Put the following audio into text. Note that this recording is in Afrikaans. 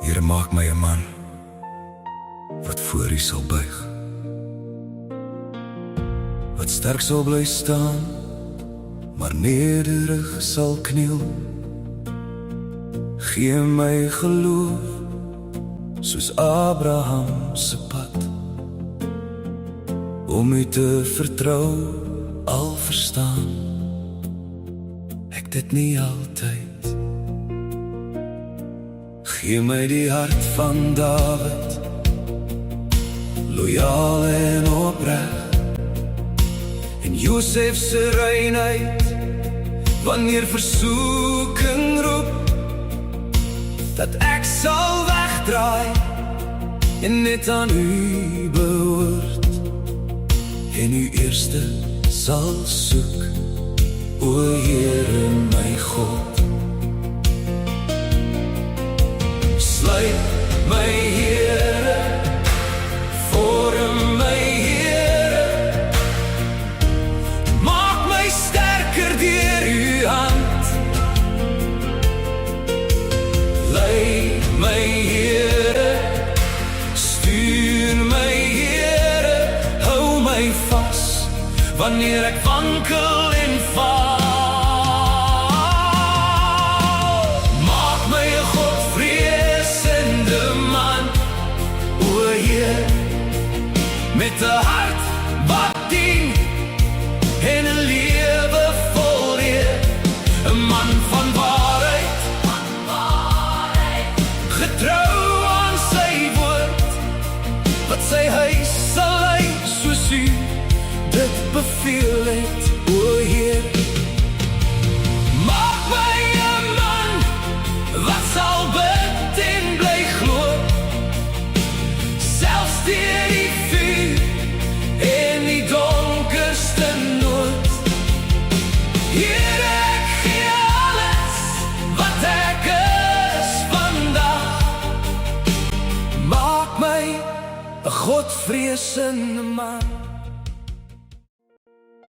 Here, maak my 'n man wat voor U sal buig, wat sterk sal bly staan, maar nederig sal kniel. Gee my geloof soos Abraham se pad, om U te vertrou, al verstaan ek dit nie altyd. Gee my die hart van Dawid, loyaal en opreg, en Josef se reinheid wanneer versoeking roep, dat ek sal wegdraai en net aan U behoort, en U eerste sal soek, o Here my God. Sluit my Here, vorm my Here, maak my sterker deur U hand. Lei my Here, stuur my Here, hou my vas wanneer ek wankel en val. Maak my 'n Godvreesende man, o Heer, met 'n hart wat dien en 'n lewe vol eer, 'n man van waarheid, getrou aan sy woord, wat sy huis sal lei soos U dit beveel het, o Heer. Maak my 'n man wat sal bid en bly glo, selfs deur die vuur en die donkerste nood. Heer, ek gee alles wat ek is vandag. Maak my 'n Godvreesende man.